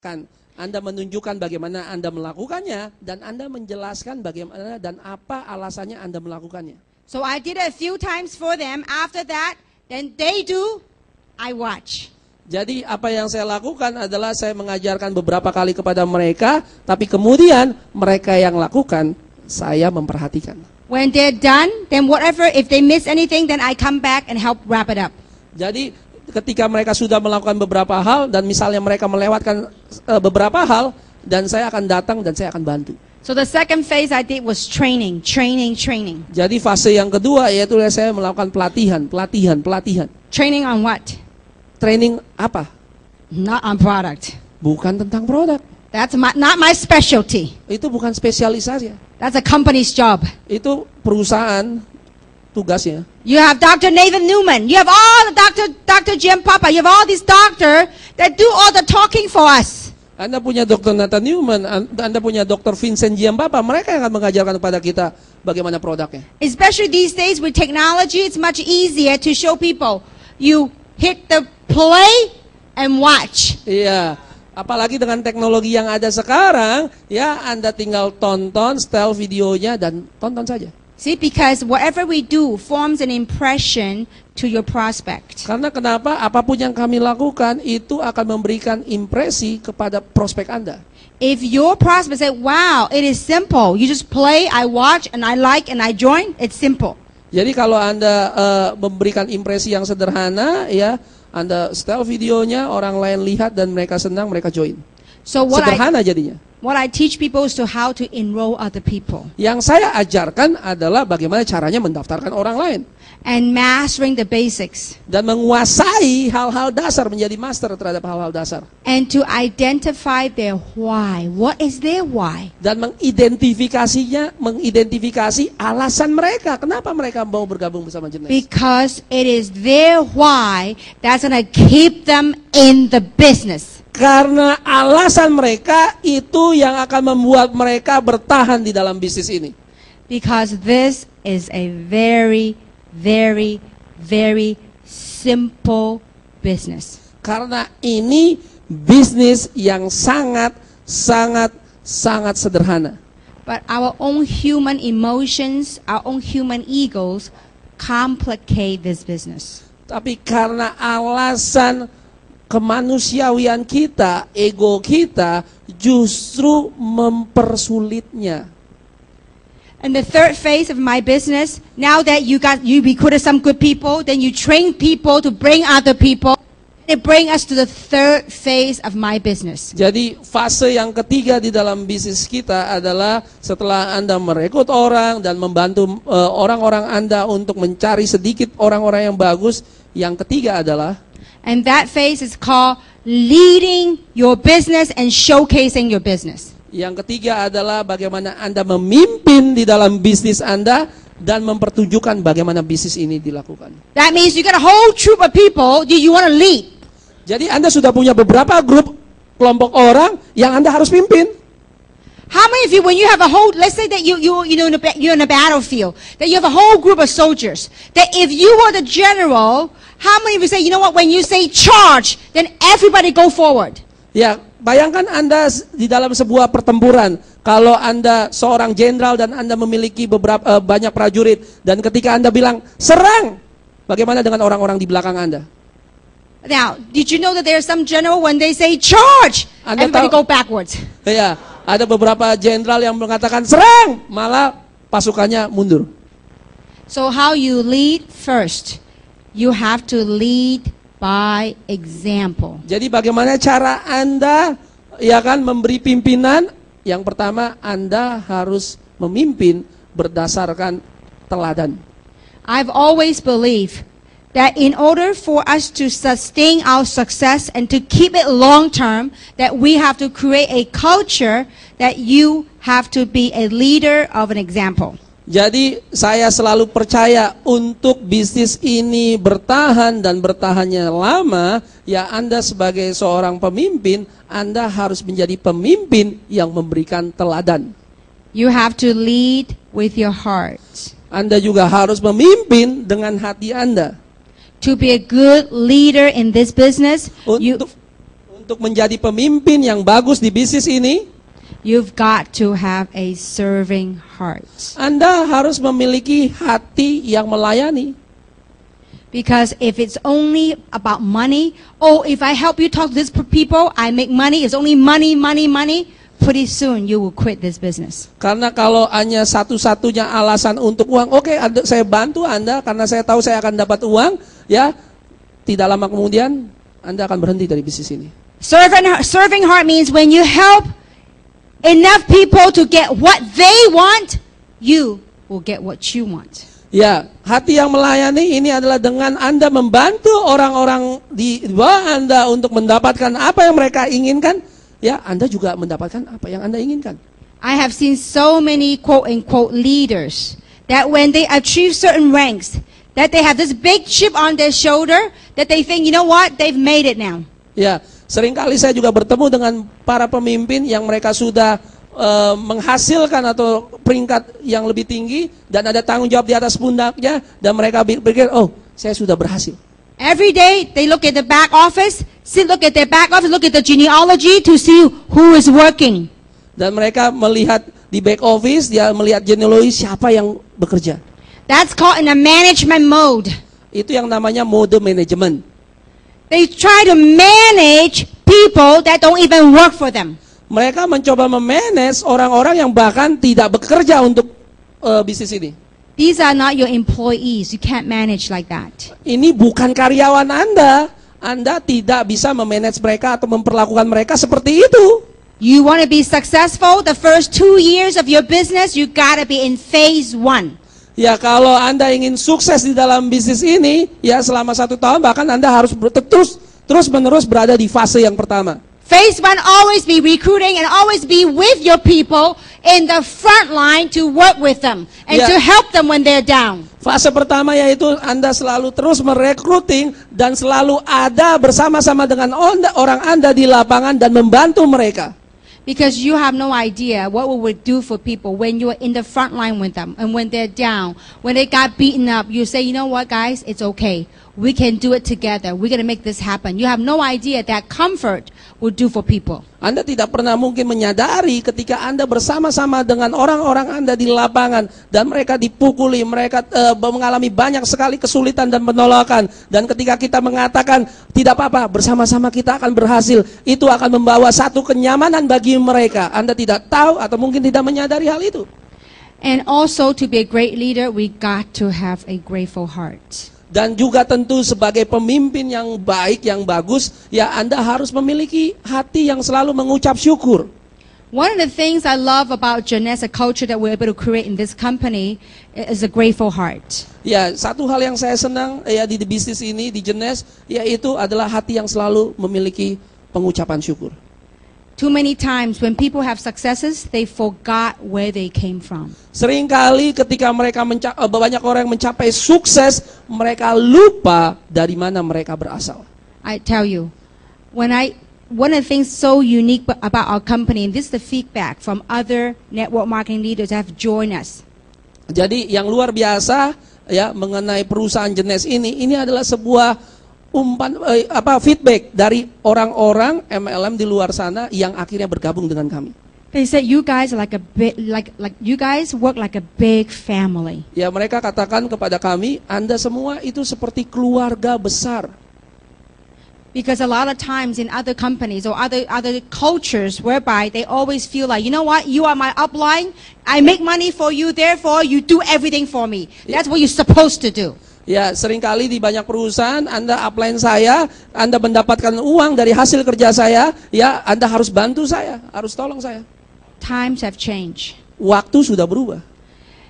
mempraktekkan, Anda menunjukkan bagaimana Anda melakukannya, dan Anda menjelaskan bagaimana dan apa alasannya Anda melakukannya. So I did it a few times for them. After that, then they do, I watch. Jadi apa yang saya lakukan adalah saya mengajarkan beberapa kali kepada mereka, tapi kemudian mereka yang lakukan, saya memperhatikan. When they're done, then whatever, if they miss anything, then I come back and help wrap it up. Jadi ketika mereka sudah melakukan beberapa hal dan misalnya mereka melewatkan beberapa hal, dan saya akan datang dan saya akan bantu. So the second phase I did was training. Jadi fase yang kedua yaitu saya melakukan pelatihan. Training on what? Training apa? Not on product. Bukan tentang produk. That's not my specialty. Itu bukan spesialis saya. That's a company's job. Itu perusahaan tugasnya. You have Dr. Nathan Newman. You have all the Dr. Jim Papa. You have all these doctors that do all the talking for us. Anda punya Dr. Nathan Newman, Anda punya Dr. Vincent Giambapa, mereka yang akan mengajarkan kepada kita bagaimana produknya. Especially these days with technology, it's much easier to show people. You hit the play and watch. Iya, apalagi dengan teknologi yang ada sekarang, ya Anda tinggal tonton, setel videonya dan tonton saja. See, because whatever we do forms an impression to your prospect. Karena kenapa? Apapun yang kami lakukan itu akan memberikan impresi kepada prospek Anda. If your prospect say, wow, it is simple. You just play, I watch, and I like, and I join. It's simple. Jadi kalau Anda memberikan impresi yang sederhana, ya Anda setel videonya, orang lain lihat dan mereka senang, mereka join. So Sederhana jadinya. what I teach people is to how to enroll other people. Yang saya ajarkan adalah bagaimana caranya mendaftarkan orang lain. And mastering the basics. Dan menguasai hal-hal dasar, menjadi master terhadap hal-hal dasar. And to identify their why. What is their why? Dan mengidentifikasi alasan mereka. Kenapa mereka mau bergabung bersama Jenes? Because it is their why that's going to keep them in the business. Karena alasan mereka itu yang akan membuat mereka bertahan di dalam bisnis ini. Because this is a very, very, very simple business. Karena ini bisnis yang sangat sederhana. But our own human emotions, our own human egos complicate this business. Tapi karena alasan kemanusiawian kita, ego kita justru mempersulitnya. And the third phase of my business, now that you recruited some good people, then you train people to bring other people. It brings us to the third phase of my business. Jadi fase yang ketiga di dalam bisnis kita adalah setelah Anda merekrut orang dan membantu orang-orang Anda untuk mencari sedikit orang-orang yang bagus, yang ketiga adalah and that phase is called leading your business and showcasing your business. Yang ketiga adalah bagaimana Anda memimpin di dalam bisnis Anda dan mempertunjukkan bagaimana bisnis ini dilakukan. That means you got a whole troop of people you want to lead. Jadi Anda sudah punya beberapa grup kelompok orang yang Anda harus pimpin. How many of you, when you have a whole, let's say that you're in a battlefield, that you have a whole group of soldiers, that if you were the general, how many of you say, you know what, when you say charge, then everybody go forward? Ya, bayangkan Anda di dalam sebuah pertempuran, kalau Anda seorang jenderal dan Anda memiliki banyak prajurit, dan ketika Anda bilang, serang, bagaimana dengan orang-orang di belakang Anda? Now, did you know that there are some general, when they say charge, everybody go backwards? Ya, ada beberapa jenderal yang mengatakan serang, malah pasukannya mundur. So how you lead first? You have to lead by example. Jadi bagaimana cara Anda ya kan memberi pimpinan? Yang pertama Anda harus memimpin berdasarkan teladan. I've always believed that in order for us to sustain our success and to keep it long term, that we have to create a culture that you have to be a leader of an example. Jadi saya selalu percaya untuk bisnis ini bertahan dan bertahannya lama, ya Anda sebagai seorang pemimpin, Anda harus menjadi pemimpin yang memberikan teladan. You have to lead with your heart. Anda juga harus memimpin dengan hati Anda. To be a good leader in this business, Untuk Untuk menjadi pemimpin yang bagus di bisnis ini, you've got to have a serving heart. Anda harus memiliki hati yang melayani. Because if it's only about money, oh, if I help you talk to these people, I make money, it's only money, money, money, pretty soon you will quit this business. Karena kalau hanya satu-satunya alasan untuk uang, oke, saya bantu Anda karena saya tahu saya akan dapat uang, ya, tidak lama kemudian Anda akan berhenti dari bisnis ini. Serving heart means when you help enough people to get what they want, you will get what you want. Ya, hati yang melayani ini adalah dengan Anda membantu orang-orang di bawah Anda untuk mendapatkan apa yang mereka inginkan, ya, Anda juga mendapatkan apa yang Anda inginkan. I have seen so many quote-unquote leaders that when they achieve certain ranks, that they have this big chip on their shoulder, that they think, you know what, they've made it now. Ya, seringkali saya juga bertemu dengan para pemimpin yang mereka sudah menghasilkan atau peringkat yang lebih tinggi dan ada tanggung jawab di atas pundaknya dan mereka berpikir, oh, saya sudah berhasil. Every day they look at the back office, look at the genealogy to see who is working. Dan mereka melihat di back office, dia melihat genealogi siapa yang bekerja. That's called in a management mode. Itu yang namanya mode manajemen. They try to manage people that don't even work for them. Mereka mencoba memanage orang-orang yang bahkan tidak bekerja untuk bisnis ini. These are not your employees. You can't manage like that. Ini bukan karyawan Anda. Anda tidak bisa memanage mereka atau memperlakukan mereka seperti itu. You want to be successful, the first 2 years of your business, you gotta be in phase 1. Ya, kalau Anda ingin sukses di dalam bisnis ini, ya selama 1 tahun bahkan Anda harus terus menerus berada di fase yang pertama. Phase 1, always be recruiting and always be with your people in the front line to work with them and to help them when they're down. Fase pertama yaitu Anda selalu terus merekruting dan selalu ada bersama-sama dengan orang Anda di lapangan dan membantu mereka. Because you have no idea what we would do for people when you're in the front line with them and when they're down, when they got beaten up, you say, you know what guys, it's okay. We can do it together. We're going to make this happen. You have no idea that comfort will do for people. Anda tidak pernah mungkin menyadari ketika Anda bersama-sama dengan orang-orang Anda di lapangan dan mereka dipukuli, mereka mengalami banyak sekali kesulitan dan penolakan. Dan ketika kita mengatakan tidak apa-apa, bersama-sama kita akan berhasil, itu akan membawa satu kenyamanan bagi mereka. Anda tidak tahu atau mungkin tidak menyadari hal itu. And also to be a great leader, we got to have a grateful heart. Dan juga tentu sebagai pemimpin yang baik, yang bagus, ya Anda harus memiliki hati yang selalu mengucap syukur. One of the things I love about Jeunesse, a culture that we're able to create in this company, is a grateful heart. Ya, satu hal yang saya senang ya di bisnis ini, di Jeunesse, yaitu adalah hati yang selalu memiliki pengucapan syukur. Too many times when people have successes, they forgot where they came from. Seringkali ketika mereka banyak orang yang mencapai sukses, mereka lupa dari mana mereka berasal. I tell you, one of the things so unique about our company, and this is the feedback from other network marketing leaders that have joined us. Jadi yang luar biasa ya mengenai perusahaan Jeunesse ini adalah sebuah feedback dari orang-orang MLM di luar sana yang akhirnya bergabung dengan kami. They said you guys are like you guys work like a big family. Ya, mereka katakan kepada kami, Anda semua itu seperti keluarga besar. Because a lot of times in other companies or other cultures whereby they always feel like, you know what, you are my upline, I make money for you, therefore you do everything for me. That's what you're supposed to do. Ya, seringkali di banyak perusahaan Anda upline saya, Anda mendapatkan uang dari hasil kerja saya, ya Anda harus bantu saya, harus tolong saya. Times have changed. Waktu sudah berubah.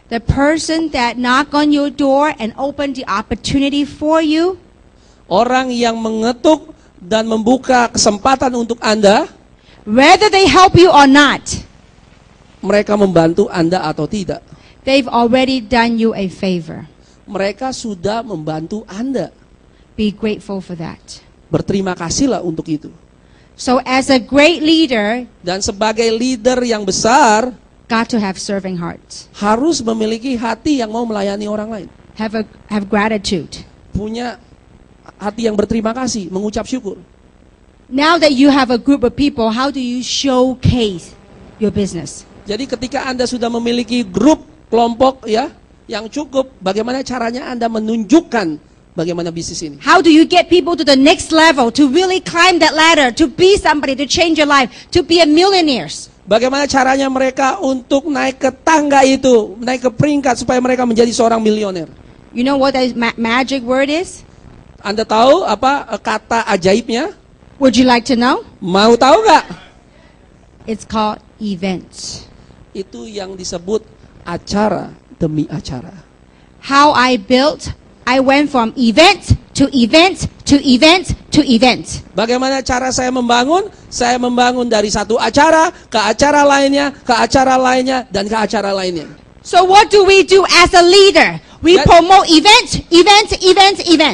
The person that knock on your door and open the opportunity for you, orang yang mengetuk dan membuka kesempatan untuk Anda, whether they help you or not, mereka membantu Anda atau tidak, they've already done you a favor. Mereka sudah membantu Anda. Be grateful for that. Berterima kasihlah untuk itu. So as a great leader, dan sebagai leader yang besar, got to have serving hearts. Harus memiliki hati yang mau melayani orang lain. Have gratitude. Punya hati yang berterima kasih, mengucap syukur. Now that you have a group of people, how do you showcase your business? Jadi ketika Anda sudah memiliki grup kelompok ya yang cukup, bagaimana caranya Anda menunjukkan bagaimana bisnis ini? How do you get people to the next level, to really climb that ladder, to be somebody, to change your life, to be a millionaires? Bagaimana caranya mereka untuk naik ke tangga itu, naik ke peringkat supaya mereka menjadi seorang milioner? You know what that magic word is? Anda tahu apa kata ajaibnya? Would you like to know? Mau tahu nggak? It's called events. Itu yang disebut acara demi acara. How I went from event to event to event to event. Bagaimana cara saya membangun? Saya membangun dari satu acara ke acara lainnya, ke acara lainnya, dan ke acara lainnya. So what do we do as a leader? We promote event.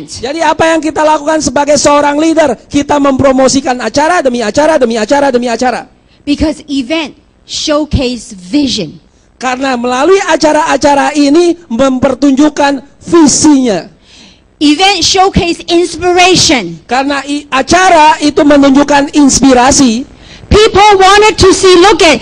Jadi apa yang kita lakukan sebagai seorang leader? Kita mempromosikan acara demi acara demi acara demi acara. Because event showcase vision. Karena melalui acara-acara ini mempertunjukkan visinya. Event showcase inspiration. Karena acara itu menunjukkan inspirasi. People wanted to see, look at